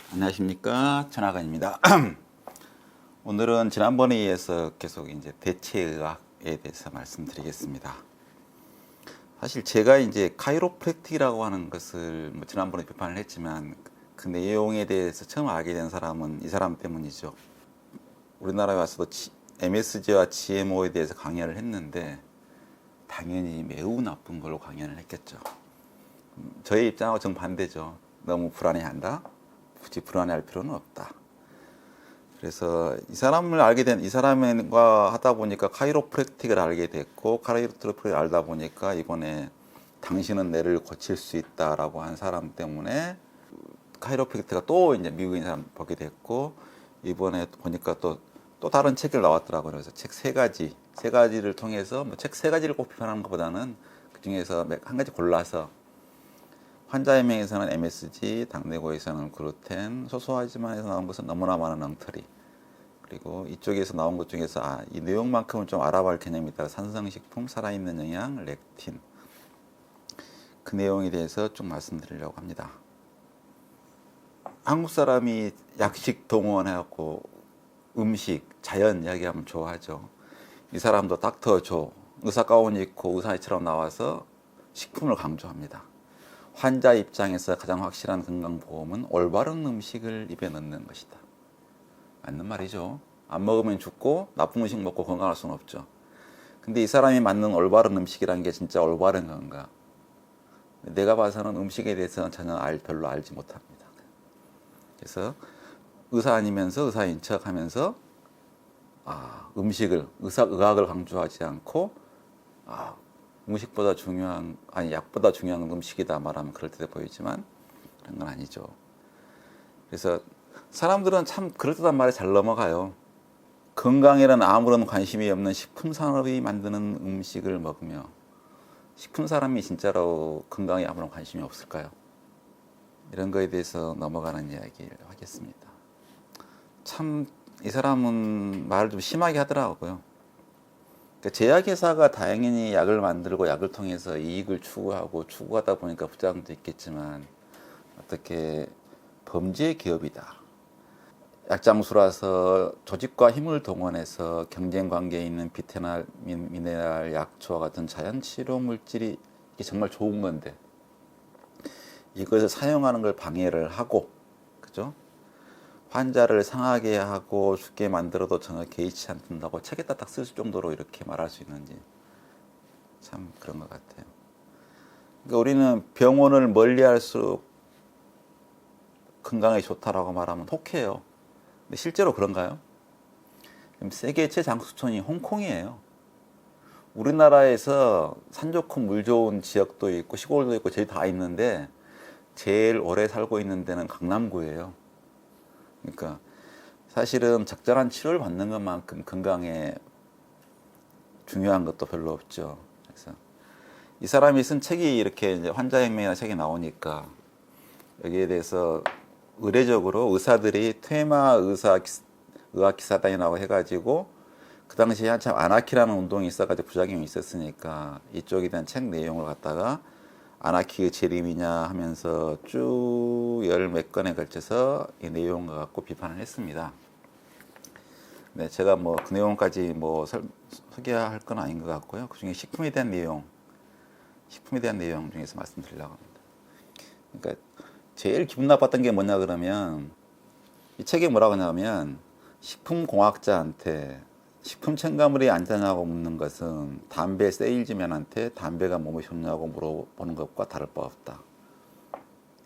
안녕하십니까, 천하관입니다. 오늘은 지난번에 이어서 계속 이제 대체의학에 대해서 말씀드리겠습니다. 사실 제가 이제 카이로프랙틱이라고 하는 것을 뭐 지난번에 비판을 했지만 그 내용에 대해서 처음 알게 된 사람은 이 사람 때문이죠. 우리나라에 와서도 MSG와 GMO에 대해서 강연을 했는데 당연히 매우 나쁜 걸로 강연을 했겠죠. 저의 입장하고 정반대죠. 너무 불안해한다. 굳이 불안해할 필요는 없다. 그래서 이 사람과 하다 보니까 카이로프랙틱을 알게 됐고, 카이로프랙틱을 알다 보니까 이번에 당신은 뇌를 고칠 수 있다라고 한 사람 때문에 카이로프랙틱가 또 이제 미국인 사람 보게 됐고, 이번에 보니까 또 다른 책을 나왔더라고요. 그래서 책 세 가지를 통해서 뭐 책 세 가지를 꼭 비판하는 것보다는 그 중에서 한 가지 골라서 환자의 명에서는 MSG, 당내고에서는 글루텐, 소소하지만 해서 나온 것은 너무나 많은 엉터리. 그리고 이쪽에서 나온 것 중에서 이 내용만큼은 좀 알아봐야 할 개념이 있다. 산성식품, 살아있는 영양, 렉틴. 그 내용에 대해서 좀 말씀드리려고 합니다. 한국 사람이 약식 동원해갖고 음식, 자연 이야기하면 좋아하죠. 이 사람도 닥터 조, 의사 가운 입고 의사처럼 나와서 식품을 강조합니다. 환자 입장에서 가장 확실한 건강보험은 올바른 음식을 입에 넣는 것이다. 맞는 말이죠. 안 먹으면 죽고 나쁜 음식 먹고 건강할 수는 없죠. 근데 이 사람이 만든 올바른 음식이라는 게 진짜 올바른 건가? 내가 봐서는 음식에 대해서는 전혀 별로 알지 못합니다. 그래서 의사 아니면서 의사인 척 하면서 의학을 강조하지 않고 음식보다 약보다 중요한 음식이다 말하면 그럴듯해 보이지만 그런 건 아니죠. 그래서 사람들은 참 그럴듯한 말에 잘 넘어가요. 건강에는 아무런 관심이 없는 식품 산업이 만드는 음식을 먹으며 식품 사람이 진짜로 건강에 아무런 관심이 없을까요? 이런 거에 대해서 넘어가는 이야기를 하겠습니다. 참 이 사람은 말을 좀 심하게 하더라고요. 제약회사가 당연히 약을 만들고 약을 통해서 이익을 추구하다 보니까 부작용도 있겠지만 어떻게 범죄 기업이다. 약장수라서 조직과 힘을 동원해서 경쟁 관계에 있는 비테날, 미네랄, 약초와 같은 자연 치료 물질이 이게 정말 좋은 건데 이것을 사용하는 걸 방해를 하고, 그죠? 환자를 상하게 하고 죽게 만들어도 전혀 개의치 않는다고 책에다 딱 쓸 정도로 이렇게 말할 수 있는지 참 그런 것 같아요. 그러니까 우리는 병원을 멀리할수록 건강에 좋다라고 말하면 혹해요. 근데 실제로 그런가요? 세계 최장수촌이 홍콩이에요. 우리나라에서 산 좋고 물 좋은 지역도 있고 시골도 있고 저희 다 있는데 제일 오래 살고 있는 데는 강남구예요. 그러니까 사실은 적절한 치료를 받는 것만큼 건강에 중요한 것도 별로 없죠. 그래서 이 사람이 쓴 책이 이렇게 이제 환자혁명이라는 책이 나오니까 여기에 대해서 의례적으로 의사들이 퇴마 의학기사단이라고 해가지고 그 당시에 한참 아나키라는 운동이 있어가지고 부작용이 있었으니까 이쪽에 대한 책 내용을 갖다가 아나키의 재림이냐 하면서 쭉 열 몇 건에 걸쳐서 이 내용을 갖고 비판을 했습니다. 네, 제가 뭐 그 내용까지 소개할 건 아닌 것 같고요. 그 중에 식품에 대한 내용 중에서 말씀드리려고 합니다. 그러니까 제일 기분 나빴던 게 뭐냐 그러면 이 책에 뭐라고 하냐면 식품공학자한테 식품 첨가물이 안전하냐고 묻는 것은 담배 세일즈맨한테 담배가 몸에 좋냐고 물어보는 것과 다를 바 없다.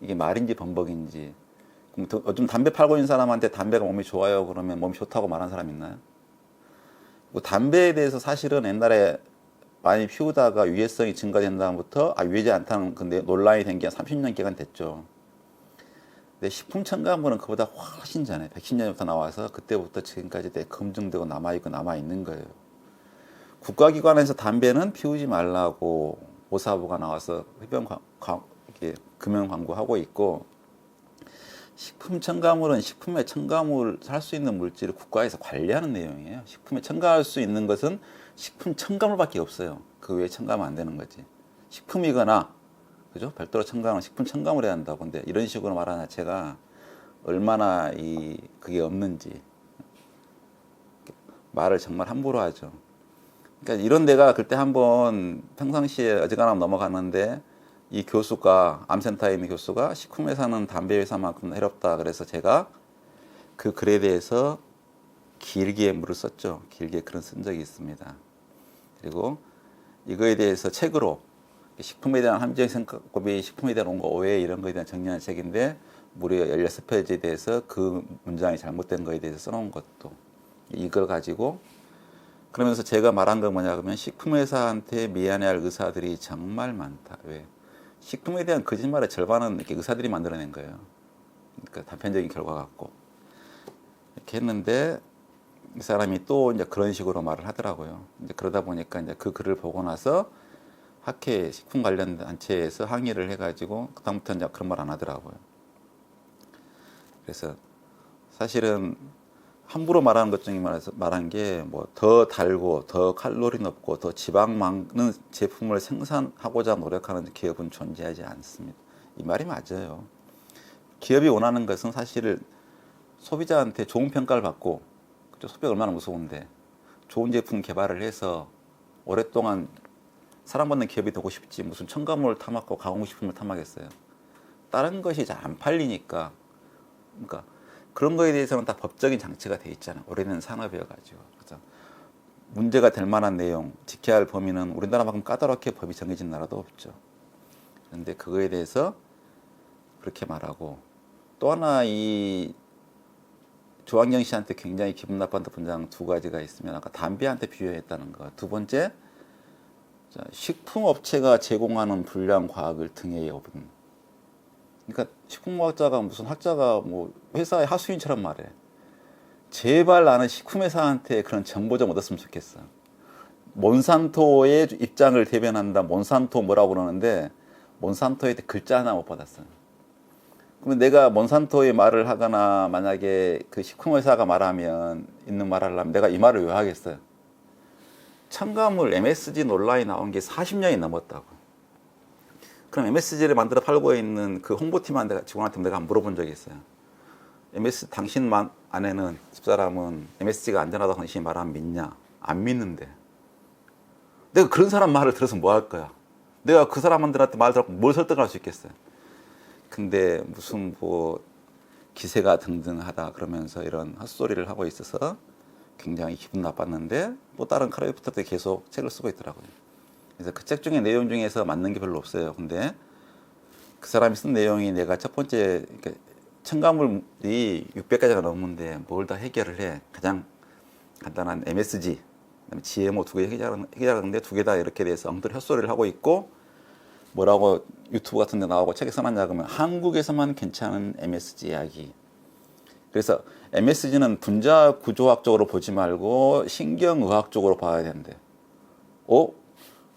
이게 말인지 번복인지. 그럼 요즘 담배 팔고 있는 사람한테 담배가 몸에 좋아요 그러면 몸이 좋다고 말하는 사람 있나요? 담배에 대해서 사실은 옛날에 많이 피우다가 위해성이 증가된 다음부터 위해지 않다는 근데 논란이 된 게 30년 기간 됐죠. 근데 식품 첨가물은 그보다 훨씬 전에 110년부터 나와서 그때부터 지금까지 검증되고 남아있는 거예요. 국가기관에서 담배는 피우지 말라고 보사부가 나와서 금연 광고하고 있고, 식품 첨가물은 식품에 첨가물 할 수 있는 물질을 국가에서 관리하는 내용이에요. 식품에 첨가할 수 있는 것은 식품 첨가물밖에 없어요. 그 외에 첨가하면 안 되는 거지. 식품이거나 그죠? 별도로 첨가하는 식품 첨가물해야 한다고. 근데 이런 식으로 말하는 자체가 얼마나 그게 없는지 말을 정말 함부로 하죠. 그러니까 이런 데가 그때 한번 평상시에 어지간하면 넘어갔는데 이 교수가 암센터에 있는 교수가 식품회사는 담배 회사만큼 해롭다 그래서 제가 그 글에 대해서 길게 물을 썼죠. 길게 글을 쓴 적이 있습니다. 그리고 이거에 대해서 책으로 식품에 대한 함정의 생각법이 식품에 대한 온갖 오해 이런 거에 대한 정리한 책인데 무려 16페이지에 대해서 그 문장이 잘못된 거에 대해서 써놓은 것도 이걸 가지고 그러면서 제가 말한 건 뭐냐 그러면 식품회사한테 미안해할 의사들이 정말 많다. 왜? 식품에 대한 거짓말의 절반은 이렇게 의사들이 만들어낸 거예요. 그러니까 단편적인 결과 같고 이렇게 했는데 이 사람이 또 이제 그런 식으로 말을 하더라고요. 이제 그러다 보니까 이제 그 글을 보고 나서 학회 식품 관련 단체에서 항의를 해가지고 그다음부터 이제 그런 말 안 하더라고요. 그래서 사실은 함부로 말하는 것 중에 말한 게 뭐 더 달고 더 칼로리 높고 더 지방 많은 제품을 생산하고자 노력하는 기업은 존재하지 않습니다. 이 말이 맞아요. 기업이 원하는 것은 사실 소비자한테 좋은 평가를 받고 소비가 얼마나 무서운데 좋은 제품 개발을 해서 오랫동안 사랑받는 기업이 되고 싶지 무슨 첨가물 탐하고 가공식품을 탐하겠어요. 다른 것이 잘 안 팔리니까 그러니까 그런 거에 대해서는 다 법적인 장치가 돼 있잖아요. 오래된 산업이어가지고. 그래서 문제가 될 만한 내용, 지켜야 할 범위는 우리나라만큼 까다롭게 법이 정해진 나라도 없죠. 그런데 그거에 대해서 그렇게 말하고 또 하나 이 조한경 씨한테 굉장히 기분 나빴던 분장 두 가지가 있으면 아까 담배한테 비유했다는 거. 두 번째, 식품업체가 제공하는 불량 과학을 등에 업은. 그러니까 식품과학자가 무슨 학자가 뭐 회사의 하수인처럼 말해. 제발 나는 식품회사한테 그런 정보 좀 얻었으면 좋겠어. 몬산토의 입장을 대변한다. 몬산토 뭐라고 그러는데 몬산토에 글자 하나 못 받았어. 그러면 내가 몬산토의 말을 하거나 만약에 그 식품회사가 말하면 있는 말을 하려면 내가 이 말을 왜 하겠어요? 첨가물 MSG 논란이 나온 게 40년이 넘었다고. 그럼 MSG를 만들어 팔고 있는 그 홍보팀한테 직원한테 내가 물어본 적이 있어요. 당신 아내는 집사람은 MSG가 안전하다고 당신이 말하면 믿냐? 안 믿는데. 내가 그런 사람 말을 들어서 뭐 할 거야? 내가 그 사람들한테 말 들었고 뭘 설득할 수 있겠어요? 근데 무슨 뭐 기세가 등등하다 그러면서 이런 헛소리를 하고 있어서 굉장히 기분 나빴는데 또 다른 크라이프트 때 계속 책을 쓰고 있더라고요. 그래서 그 책 중에 내용 중에서 맞는 게 별로 없어요. 근데 그 사람이 쓴 내용이 내가 첫 번째 그러니까 첨가물이 600가지가 넘는데 뭘 다 해결을 해. 가장 간단한 MSG, 그다음에 GMO 두 개 해결하는데 두 개 다 이렇게 돼서 엉터리 헛소리를 하고 있고 뭐라고 유튜브 같은 데 나오고 책에 써놨냐 그러면 한국에서만 괜찮은 MSG 이야기. 그래서 MSG는 분자 구조학적으로 보지 말고 신경의학적으로 봐야 된대.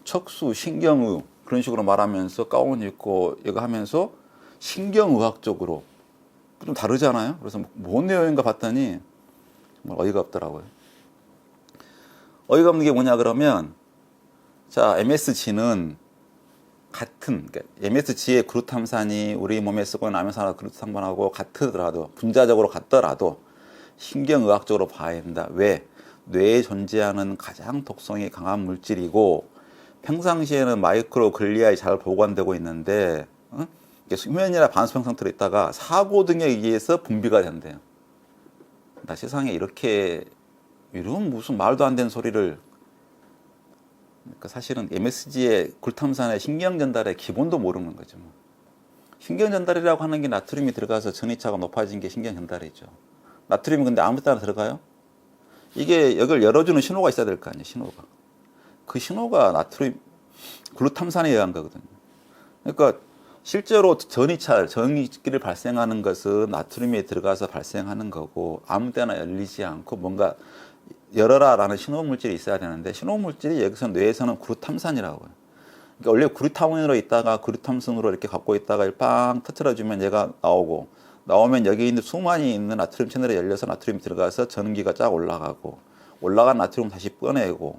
척수, 신경의 그런 식으로 말하면서 가운 입고 이거 하면서 신경의학적으로 좀 다르잖아요. 그래서 뭔 내용인가 봤더니 정말 어이가 없더라고요. 어이가 없는 게 뭐냐 그러면 자 MSG는 같은 그러니까 MSG의 그루탐산이 우리 몸에 쓰고 있는 아미노산하고 그루탐산하고 같더라도 분자적으로 같더라도 신경의학적으로 봐야 된다. 왜? 뇌에 존재하는 가장 독성이 강한 물질이고 평상시에는 마이크로글리아에 잘 보관되고 있는데 수면이나 반수평 상태로 있다가 사고 등에 의해서 분비가 된대요. 나 세상에 이렇게 이런 무슨 말도 안 되는 소리를 그러니까 사실은 MSG의 글루탐산의 신경 전달의 기본도 모르는 거죠. 신경 전달이라고 하는 게 나트륨이 들어가서 전이차가 높아진 게 신경 전달이죠. 나트륨이 근데 아무 데나 들어가요? 이게 이걸 열어주는 신호가 있어야 될 거 아니에요. 신호가. 그 신호가 나트륨 글루탐산에 의한 거거든요. 그러니까 실제로 전이기를 발생하는 것은 나트륨이 들어가서 발생하는 거고 아무 때나 열리지 않고 뭔가 열어라라는 신호물질이 있어야 되는데 신호물질이 여기서 뇌에서는 글루탐산이라고 해요. 그러니까 원래 글루타민으로 있다가 글루탐산으로 이렇게 갖고 있다가 빵 터트려주면 얘가 나오면 여기 있는 수많이 있는 나트륨 채널에 열려서 나트륨이 들어가서 전기가 쫙 올라가고 올라간 나트륨 다시 꺼내고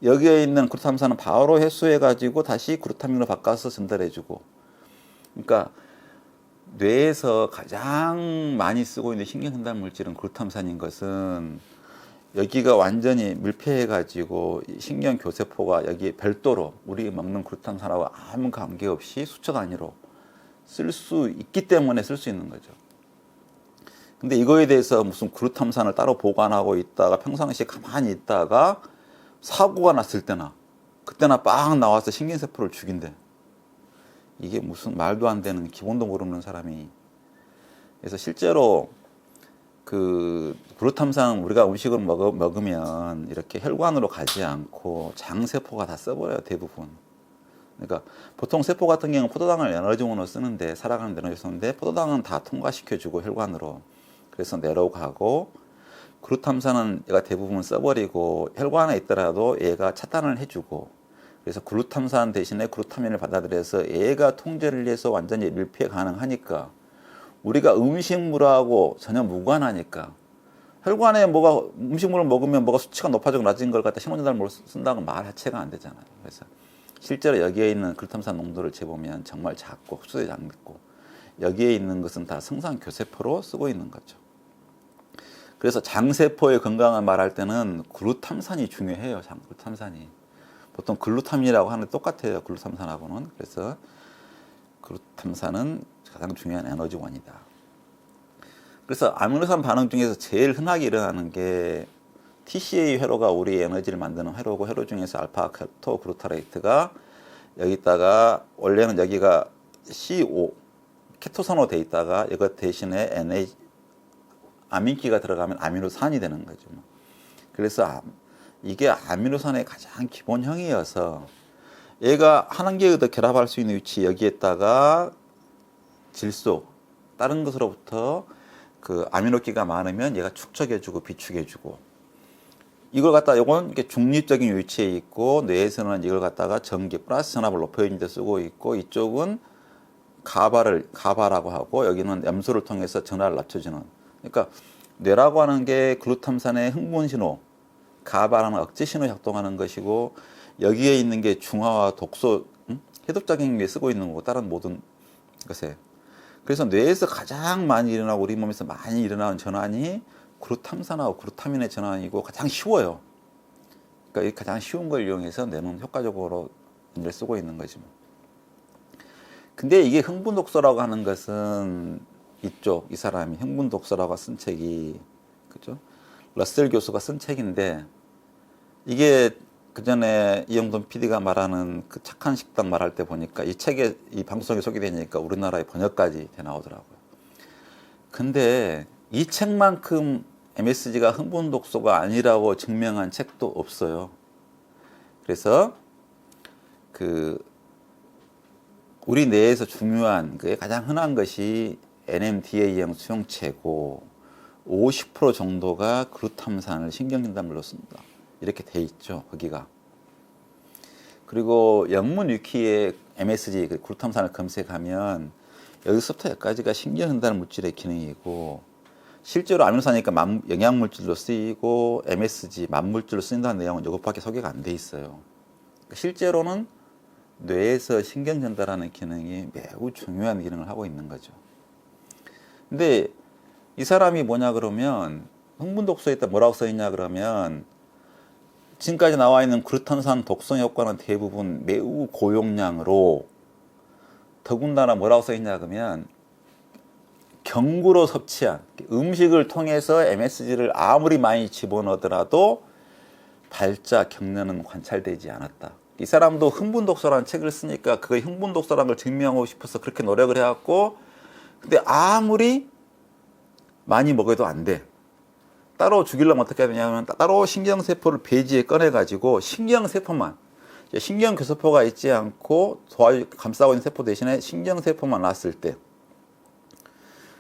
여기에 있는 글루탐산은 바로 회수해가지고 다시 글루타민으로 바꿔서 전달해주고 그러니까 뇌에서 가장 많이 쓰고 있는 신경전달 물질은 글루탐산인 것은 여기가 완전히 밀폐해가지고 신경교세포가 여기에 별도로 우리 먹는 글루탐산하고 아무 관계없이 수초 단위로 쓸 수 있기 때문에 쓸 수 있는 거죠. 근데 이거에 대해서 무슨 글루탐산을 따로 보관하고 있다가 평상시에 가만히 있다가 사고가 났을 때나 그때나 빵 나와서 신경세포를 죽인대. 이게 무슨 말도 안 되는, 기본도 모르는 사람이. 그래서 실제로 그 글루탐산 우리가 음식을 먹으면 이렇게 혈관으로 가지 않고 장세포가 다 써버려요, 대부분. 그러니까 보통 세포 같은 경우는 포도당을 에너지원으로 쓰는데, 살아가는 에너지 쓰는데, 포도당은 다 통과시켜주고 혈관으로. 그래서 내려가고, 글루탐산은 얘가 대부분 써버리고 혈관에 있더라도 얘가 차단을 해주고, 그래서 글루탐산 대신에 글루타민을 받아들여서 얘가 통제를 해서 완전히 밀폐 가능하니까, 우리가 음식물하고 전혀 무관하니까, 혈관에 뭐가 음식물을 먹으면 뭐가 수치가 높아지고 낮은 걸 갖다 신경전달물로 쓴다고 말 자체가 안 되잖아요. 그래서 실제로 여기에 있는 글루탐산 농도를 재보면 정말 작고 흡수되지 않고, 여기에 있는 것은 다 성상교세포로 쓰고 있는 거죠. 그래서 장세포의 건강을 말할 때는 글루탐산이 중요해요. 글루탐산이. 보통 글루타민이라고 하는데 똑같아요. 글루탐산하고는. 그래서 글루탐산은 가장 중요한 에너지원이다. 그래서 아미노산 반응 중에서 제일 흔하게 일어나는 게 TCA 회로가 우리 에너지를 만드는 회로고, 회로 중에서 알파 케토 글루타레이트가 여기다가 원래는 여기가 CO 케토산으로 돼 있다가 이거 대신에 아민기가 들어가면 아미노산이 되는 거죠. 그래서 이게 아미노산의 가장 기본형이어서 얘가 한 개에 더 결합할 수 있는 위치, 여기에다가 질소 다른 것으로부터 그 아미노기가 많으면 얘가 축적해주고 비축해주고, 이걸 갖다 요건 이게 중립적인 위치에 있고, 뇌에서는 이걸 갖다가 전기 플러스 전압을 높여주는 데 쓰고 있고, 이쪽은 가바라고 하고, 여기는 염소를 통해서 전하를 낮춰주는. 그러니까 뇌라고 하는 게 글루탐산의 흥분 신호, 가바라는 억제 신호 작동하는 것이고, 여기에 있는 게 중화와 독소, 해독작용 에 쓰고 있는 거고, 다른 모든 것에. 그래서 뇌에서 가장 많이 일어나고 우리 몸에서 많이 일어나는 전환이 글루탐산하고 글루타민의 전환이고 가장 쉬워요. 그러니까 이 가장 쉬운 걸 이용해서 뇌는 효과적으로 이제 쓰고 있는 거지 뭐. 근데 이게 흥분 독소라고 하는 것은 이 사람이 흥분 독소라고 쓴 책이, 그죠? 러셀 교수가 쓴 책인데, 이게 그 전에 이영돈 PD가 말하는 그 착한 식단 말할 때 보니까 이 책에, 이 방송에 소개되니까 우리나라에 번역까지 돼 나오더라고요. 근데 이 책만큼 MSG가 흥분 독소가 아니라고 증명한 책도 없어요. 그래서 그 우리 뇌에서 중요한 그 가장 흔한 것이 NMDA형 수용체고 50% 정도가 글루탐산을 신경전달물로 쓴다. 이렇게 돼 있죠, 거기가. 그리고 영문 위키에 MSG, 글루탐산을 검색하면 여기서부터 여기까지가 신경전달 물질의 기능이고, 실제로 아미노산이니까 영양물질로 쓰이고 MSG, 만물질로 쓰인다는 내용은 이것밖에 소개가 안 돼 있어요. 실제로는 뇌에서 신경전달하는 기능이 매우 중요한 기능을 하고 있는 거죠. 근데 이 사람이 뭐냐 그러면, 흥분독소에 뭐라고 써있냐 그러면, 지금까지 나와 있는 글루탐산 독성 효과는 대부분 매우 고용량으로, 더군다나 뭐라고 써있냐 그러면 경구로 섭취한, 음식을 통해서 MSG를 아무리 많이 집어넣더라도 발작, 경련은 관찰되지 않았다. 이 사람도 흥분독소라는 책을 쓰니까 그거 흥분독소라는 걸 증명하고 싶어서 그렇게 노력을 해왔고, 근데 아무리 많이 먹어도 안 돼. 따로 죽이려면 어떻게 해야 되냐면, 따로 신경세포를 배지에 꺼내가지고 신경세포만, 신경교세포가 있지 않고 감싸고 있는 세포 대신에 신경세포만 놨을 때,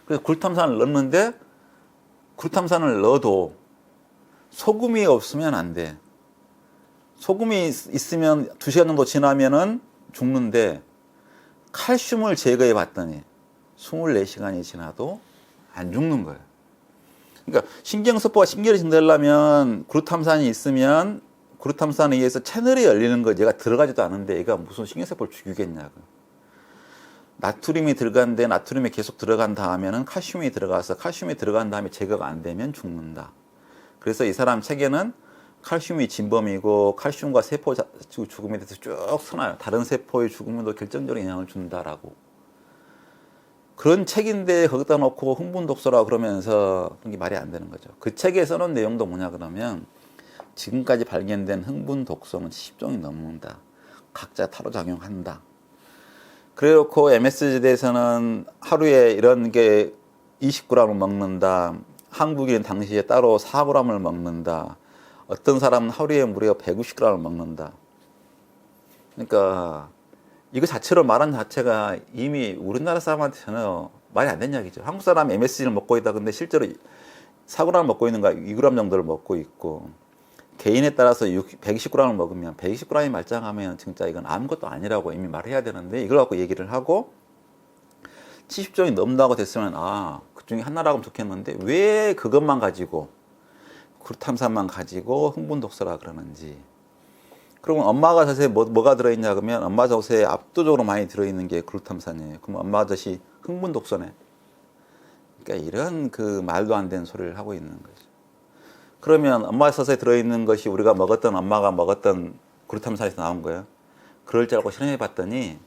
그래서 글루탐산을 넣는데, 글루탐산을 넣어도 소금이 없으면 안 돼. 소금이 있으면 2시간 정도 지나면은 죽는데, 칼슘을 제거해 봤더니 24시간이 지나도 안 죽는 거예요. 그러니까 신경세포가 신경을 전달하려면 글루탐산이 있으면 글루탐산에 의해서 채널이 열리는 거, 얘가 들어가지도 않은데 얘가 무슨 신경세포를 죽이겠냐고. 나트륨이 들어간데 나트륨이 계속 들어간 다음에는 칼슘이 들어가서 칼슘이 들어간 다음에 제거가 안 되면 죽는다. 그래서 이 사람 책에는 칼슘이 진범이고 칼슘과 세포 죽음에 대해서 쭉 써놔요. 다른 세포의 죽음에도 결정적인 영향을 준다라고. 그런 책인데 거기다 놓고 흥분 독소라 그러면서 그런 게 말이 안 되는 거죠. 그 책에 써놓은 내용도 뭐냐 그러면 지금까지 발견된 흥분 독소는 70종이 넘는다. 각자 타로작용한다. 그래놓고 MSG에서는 하루에 이런 게 20g을 먹는다. 한국인 당시에 따로 4g을 먹는다. 어떤 사람은 하루에 무려 150g을 먹는다. 그러니까 이거 자체로 말한 자체가 이미 우리나라 사람한테 전혀 말이 안 되는 이야기죠. 한국 사람이 MSG를 먹고 있다. 근데 실제로 4g 먹고 있는가 2g 정도를 먹고 있고 개인에 따라서 120g을 먹으면 120g이 말짱하면 진짜 이건 아무것도 아니라고 이미 말해야 되는데 이걸 갖고 얘기를 하고 70종이 넘는다고 됐으면 그 중에 하나라고 하면 좋겠는데 왜 그것만 가지고 글루탐산만 가지고 흥분 독소라 그러는지. 그러면 엄마가 젖에 뭐가 들어있냐 그러면 엄마 젖에 압도적으로 많이 들어있는 게 글루탐산이에요. 그럼 엄마 젖이 흥분 독소네. 그러니까 이런 그 말도 안 되는 소리를 하고 있는 거죠. 그러면 엄마 젖에 들어있는 것이 우리가 먹었던 엄마가 먹었던 글루탐산에서 나온 거예요. 그럴 줄 알고 실험해 봤더니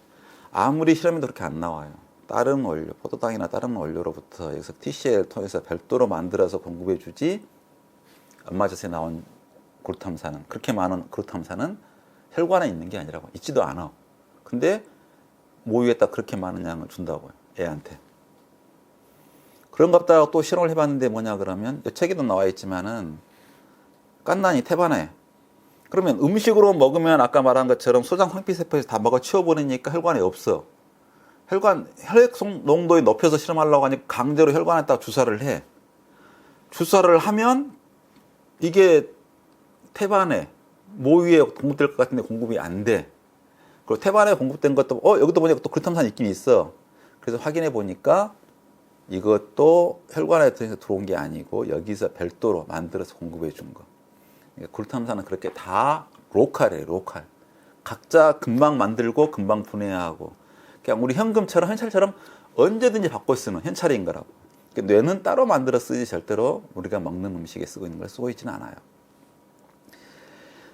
아무리 실험해도 그렇게 안 나와요. 다른 원료, 포도당이나 다른 원료로부터 여기서 TCL을 통해서 별도로 만들어서 공급해 주지 엄마 젖에 나온 글루탐산은 그렇게 많은 글루탐산은 혈관에 있는 게 아니라고 있지도 않아. 근데 모유에다 그렇게 많은 양을 준다고요. 애한테. 그런가 보다 또 실험을 해봤는데 뭐냐 그러면 책에도 나와 있지만은 깐난이 태반에 그러면 음식으로 먹으면 아까 말한 것처럼 소장 황피세포에서 다 먹어 치워버리니까 혈관에 없어. 혈액 농도에 높여서 실험하려고 하니까 강제로 혈관에다 주사를 해. 주사를 하면 이게 태반에 모유에 공급될 것 같은데 공급이 안 돼. 그리고 태반에 공급된 것도 여기도 보니까 또 글루탐산이 있긴 있어. 그래서 확인해 보니까 이것도 혈관에 들어온 게 아니고 여기서 별도로 만들어서 공급해 준 거. 그러니까 글루탐산은 그렇게 다 로컬이에요. 로컬. 각자 금방 만들고 금방 분해하고 그냥 우리 현금처럼 현찰처럼 언제든지 바꿔 쓰는 현찰인 거라고. 그러니까 뇌는 따로 만들어 쓰지 절대로 우리가 먹는 음식에 쓰고 있는 걸 쓰고 있지는 않아요.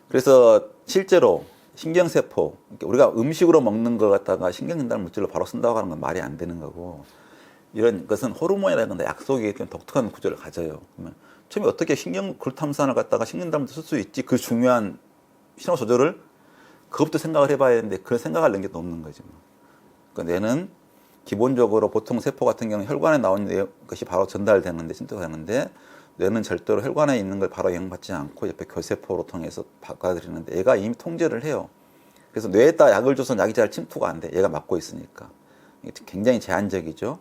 그래서 실제로 신경세포, 우리가 음식으로 먹는 걸 갖다가 신경전달 물질로 바로 쓴다고 하는 건 말이 안 되는 거고 이런 것은 호르몬이라는 건 약속이 독특한 구조를 가져요. 그러면 처음에 어떻게 글루탐산을 갖다가 신경전달 물질 쓸 수 있지? 그 중요한 신호 조절을 그것부터 생각을 해봐야 되는데 그런 생각할 능력도 없는 거죠. 그러니까 뇌는 기본적으로 보통 세포 같은 경우는 혈관에 나온 것이 바로 전달되는데 침투되는데 뇌는 절대로 혈관에 있는 걸 바로 영향받지 않고 옆에 교세포로 통해서 바꿔드리는데 얘가 이미 통제를 해요. 그래서 뇌에다 약을 줘서 약이 잘 침투가 안 돼. 얘가 막고 있으니까. 굉장히 제한적이죠.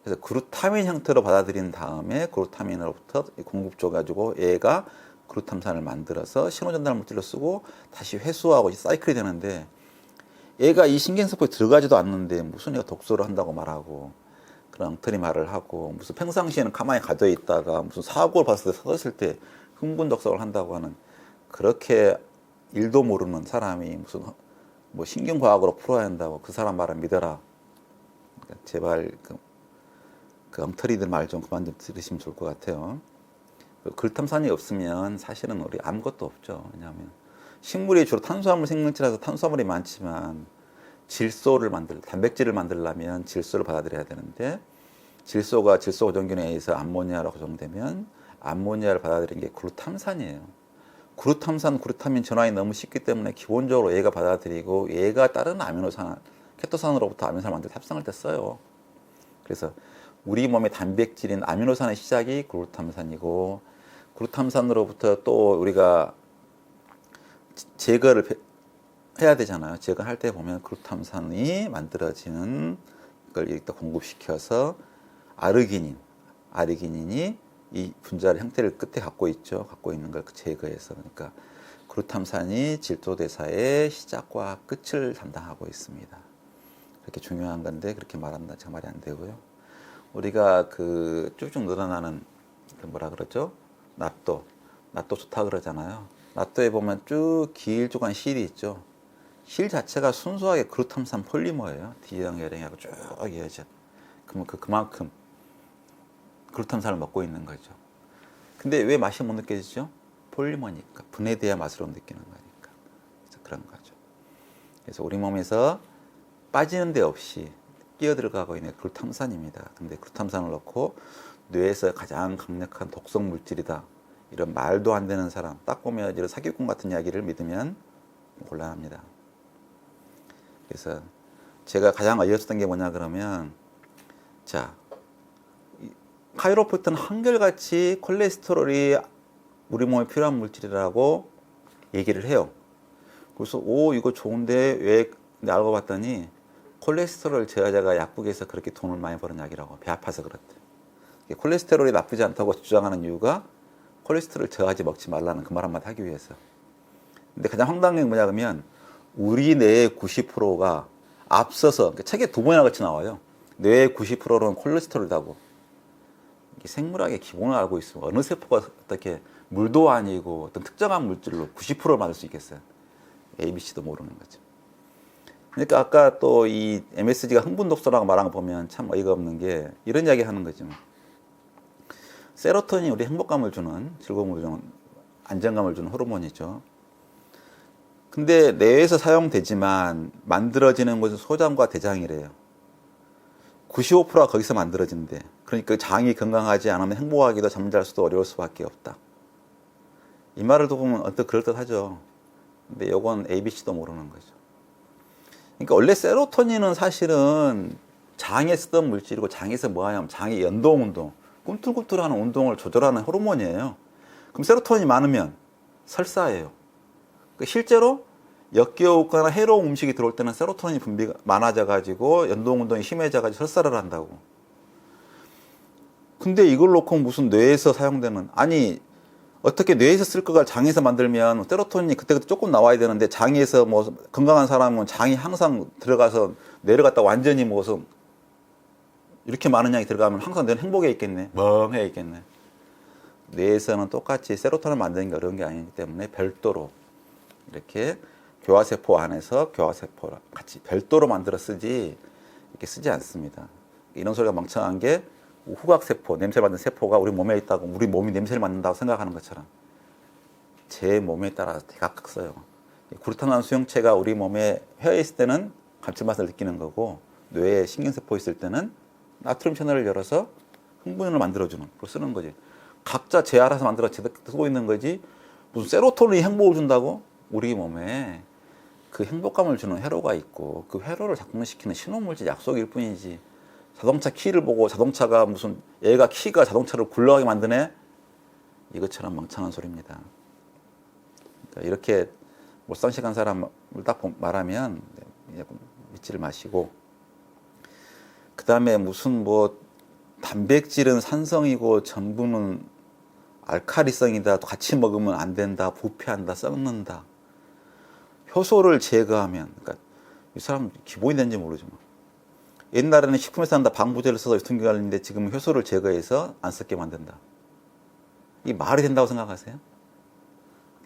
그래서 글루타민 형태로 받아들인 다음에 글루타민으로부터 공급 줘가지고 얘가 글루탐산을 만들어서 신호전달 물질로 쓰고 다시 회수하고 사이클이 되는데 얘가 이 신경세포에 들어가지도 않는데 무슨 얘가 독소를 한다고 말하고 그런 엉터리 말을 하고 무슨 평상시에는 가만히 가져 있다가 무슨 사고를 봤을 때 서었을 때 흥분 독소를 한다고 하는 그렇게 일도 모르는 사람이 무슨 뭐 신경과학으로 풀어야 한다고 그 사람 말을 믿어라. 그러니까 제발 그 엉터리들 말 좀 그만 좀 들으시면 좋을 것 같아요. 글루탐산이 없으면 사실은 우리 아무것도 없죠. 왜냐하면 식물이 주로 탄수화물 생명체라서 탄수화물이 많지만 단백질을 만들려면 질소를 받아들여야 되는데 질소가 질소 고정균에 의해서 암모니아로 고정되면 암모니아를 받아들이는 게 글루탐산이에요. 글루타민 전환이 너무 쉽기 때문에 기본적으로 얘가 받아들이고 얘가 다른 아미노산, 케토산으로부터 아미노산을 만들 때 합성할 때 써요. 그래서 우리 몸의 단백질인 아미노산의 시작이 글루탐산이고 글루탐산으로부터 또 우리가 제거를 해야 되잖아요. 제거할 때 보면 글루탐산이 만들어지는 걸 여기다 공급시켜서 아르기닌이 이 분자의 형태를 끝에 갖고 있죠. 갖고 있는 걸 제거해서. 그러니까 글루탐산이 질소대사의 시작과 끝을 담당하고 있습니다. 그렇게 중요한 건데 그렇게 말한다 참 말이 안 되고요. 우리가 그 쭉쭉 늘어나는 그 뭐라 그러죠? 낫또 좋다 그러잖아요. 낫또에 보면 쭉 길쭉한 실이 있죠. 실 자체가 순수하게 그루탐산 폴리머예요. D형 열행하고 쭉 이어져. 그러면 그만큼 그루탐산을 먹고 있는 거죠. 근데 왜 맛이 못 느껴지죠? 폴리머니까. 분해돼야 맛으로 느끼는 거니까. 그래서 그런 거죠. 그래서 우리 몸에서 빠지는 데 없이 끼어들어가고 있는 글루탐산입니다. 근데 글루탐산을 넣고 뇌에서 가장 강력한 독성 물질이다. 이런 말도 안 되는 사람, 딱 보면 이런 사기꾼 같은 이야기를 믿으면 곤란합니다. 그래서 제가 가장 어이없었던 게 뭐냐 그러면, 자, 카이로프트는 한결같이 콜레스테롤이 우리 몸에 필요한 물질이라고 얘기를 해요. 그래서 이거 좋은데 왜? 근데 알고 봤더니 콜레스테롤 저하자가 약국에서 그렇게 돈을 많이 버는 약이라고. 배 아파서 그렇대. 콜레스테롤이 나쁘지 않다고 주장하는 이유가 콜레스테롤 저하제 먹지 말라는 그 말 한마디 하기 위해서. 근데 가장 황당한 게 뭐냐 그러면 우리 뇌의 90%가 앞서서, 책에 2번이나 같이 나와요. 뇌의 90%는 콜레스테롤이라고. 생물학의 기본을 알고 있으면 어느 세포가 어떻게 물도 아니고 어떤 특정한 물질로 90%를 만들 수 있겠어요. ABC도 모르는 거죠. 그러니까 아까 또 이 MSG가 흥분 독소라고 말한 거 보면 참 어이가 없는 게 이런 이야기 하는 거죠. 세로토닌이 우리 행복감을 주는, 즐거움을 주는, 안정감을 주는 호르몬이죠. 근데 뇌에서 사용되지만 만들어지는 것은 소장과 대장이래요. 95%가 거기서 만들어진대. 그러니까 장이 건강하지 않으면 행복하기도 잠잘 수도 어려울 수밖에 없다. 이 말을 듣고보면 언뜻 그럴듯하죠. 근데 이건 ABC도 모르는 거죠. 그러니까 원래 세로토닌은 사실은 장에 쓰던 물질이고, 장에서 뭐 하냐면 장의 연동운동, 꿈틀꿈틀하는 운동을 조절하는 호르몬이에요. 그럼 세로토닌이 많으면 설사예요. 그러니까 실제로 역겨우거나 해로운 음식이 들어올 때는 세로토닌이 분비가 많아져 가지고 연동운동이 심해져 가지고 설사를 한다고. 근데 이걸 놓고 무슨 뇌에서 사용되는, 아니 어떻게 뇌에서 쓸 거가 장에서 만들면 세로토닌이 그때그때 조금 나와야 되는데, 장에서 뭐 건강한 사람은 장이 항상 들어가서 뇌를 갖다 완전히 모아서 이렇게 많은 양이 들어가면 항상 뇌는 행복해 있겠네, 멍해 있겠네. 뇌에서는 똑같이 세로토닌을 만드는 게 어려운 게 아니기 때문에 별도로 이렇게 교화세포 안에서 교화세포랑 같이 별도로 만들어 쓰지 이렇게 쓰지 않습니다. 이런 소리가 멍청한 게 후각세포, 냄새 맡는 세포가 우리 몸에 있다고, 우리 몸이 냄새를 맡는다고 생각하는 것처럼 제 몸에 따라서 대각각 써요. 글루타민 수용체가 우리 몸에 회에 있을 때는 감칠맛을 느끼는 거고, 뇌에 신경세포 있을 때는 나트륨 채널을 열어서 흥분을 만들어주는 걸 쓰는 거지. 각자 제 알아서 만들어 쓰고 있는 거지, 무슨 세로토닌이 행복을 준다고? 우리 몸에 그 행복감을 주는 회로가 있고, 그 회로를 작동시키는 신호물질 약속일 뿐이지, 자동차 키를 보고 자동차가 무슨 얘가 키가 자동차를 굴러가게 만드네? 이것처럼 멍청한 소리입니다. 그러니까 이렇게 몰상식한 사람을 딱 말하면 믿지를 마시고, 그 다음에 무슨 뭐 단백질은 산성이고 전분은 알칼리성이다, 같이 먹으면 안 된다, 부패한다, 썩는다. 효소를 제거하면, 그러니까 이 사람 기본이 되는지 모르지만, 옛날에는 식품에서 한다 방부제를 써서 유통기한 걸리는데 지금은 효소를 제거해서 안 썩게 만든다. 이게 말이 된다고 생각하세요?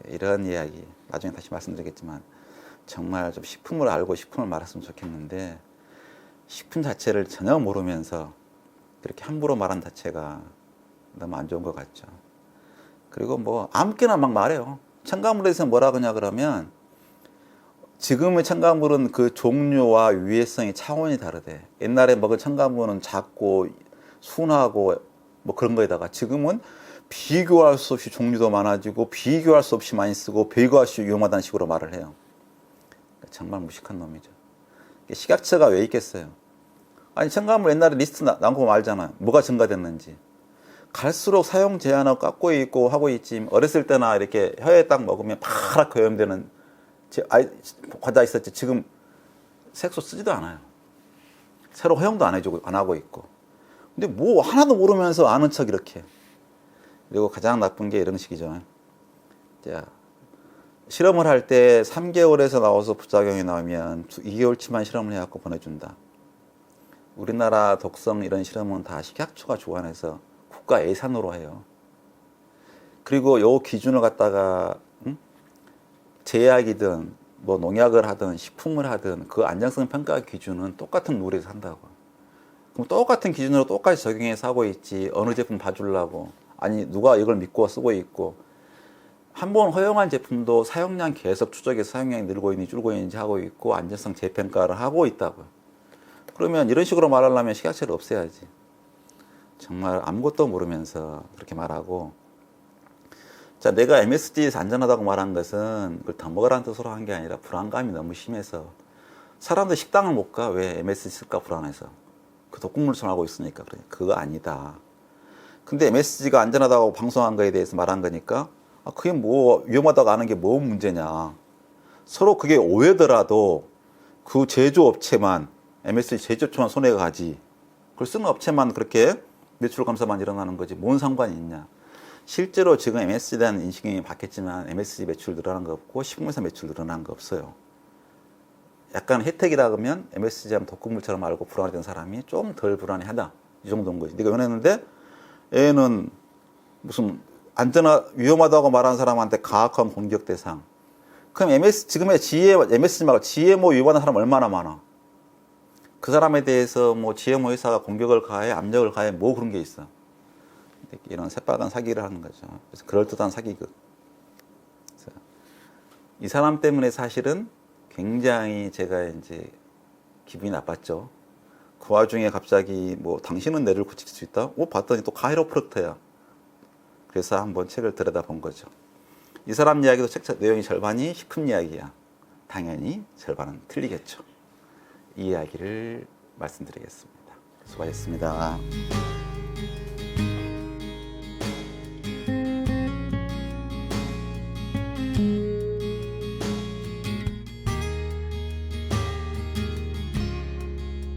이런 이야기 나중에 다시 말씀드리겠지만, 정말 좀 식품을 알고 식품을 말했으면 좋겠는데, 식품 자체를 전혀 모르면서 그렇게 함부로 말한 자체가 너무 안 좋은 것 같죠. 그리고 뭐 아무렇게나 막 말해요. 첨가물에서 뭐라 그러냐 그러면, 지금의 첨가물은 그 종류와 유해성이 차원이 다르대. 옛날에 먹은 첨가물은 작고 순하고 뭐 그런 거에다가, 지금은 비교할 수 없이 종류도 많아지고 비교할 수 없이 많이 쓰고 비교할 수 없이 위험하다는 식으로 말을 해요. 정말 무식한 놈이죠. 식약처가 왜 있겠어요? 아니 첨가물 옛날에 리스트 나온 거 알잖아요. 뭐가 증가됐는지. 갈수록 사용 제한하고 깎고 있고 하고 있지. 어렸을 때나 이렇게 혀에 딱 먹으면 파랗게 오염되는 과자 있었지. 지금 색소 쓰지도 않아요. 새로 허용도 안 해주고 안 하고 있고. 근데 뭐 하나도 모르면서 아는 척 이렇게. 그리고 가장 나쁜 게 이런 식이죠. 자, 실험을 할 때 3개월에서 나와서 부작용이 나오면 2개월치만 실험을 해갖고 보내준다. 우리나라 독성 이런 실험은 다 식약처가 주관해서 국가 예산으로 해요. 그리고 요 기준을 갖다가 제약이든 뭐 농약을 하든 식품을 하든 그 안정성 평가 기준은 똑같은 룰에서 한다고. 그럼 똑같은 기준으로 똑같이 적용해서 하고 있지 어느 제품 봐주려고. 아니 누가 이걸 믿고 쓰고 있고 한 번 허용한 제품도 사용량 계속 추적해서 사용량이 늘고 있는지 줄고 있는지 하고 있고 안전성 재평가를 하고 있다고. 그러면 이런 식으로 말하려면 식약처를 없애야지. 정말 아무것도 모르면서 그렇게 말하고. 자, 내가 MSG에서 안전하다고 말한 것은 그걸 더 먹으라는 뜻으로 한 게 아니라 불안감이 너무 심해서 사람들 식당을 못 가. 왜? MSG 쓸까 불안해서. 그 독극물처럼 하고 있으니까 그래. 그거 아니다. 근데 MSG가 안전하다고 방송한 거에 대해서 말한 거니까 그게 뭐 위험하다고 하는 게 뭐 문제냐. 서로 그게 오해더라도 그 제조업체만 MSG 제조업체만 손해가 가지. 그걸 쓰는 업체만 그렇게 매출 감소만 일어나는 거지. 뭔 상관이 있냐. 실제로 지금 MSG에 대한 인식이 바뀌었지만 MSG 매출 늘어난 거 없고 식품회사 매출 늘어난 거 없어요. 약간 혜택이라 그러면 MSG 하면 독극물처럼 알고 불안했던 사람이 좀 덜 불안해하다. 이 정도인 거지. 네가 원했는데 얘는 무슨 위험하다고 말하는 사람한테 가학한 공격 대상. 그럼 지금의 MSG 말고 GMO 위반한 사람 얼마나 많아? 그 사람에 대해서 뭐 GMO 회사가 공격을 가해, 압력을 가해, 뭐 그런 게 있어. 이런 새빨간 사기를 하는 거죠. 그래서 그럴듯한 사기극. 이 사람 때문에 사실은 굉장히 제가 이제 기분이 나빴죠. 그 와중에 갑자기 뭐 당신은 뇌를 고칠 수 있다? 봤더니 또 카이로프랙터야. 그래서 한번 책을 들여다본 거죠. 이 사람 이야기도 책 내용이 절반이 식품 이야기야. 당연히 절반은 틀리겠죠. 이 이야기를 말씀드리겠습니다. 수고하셨습니다.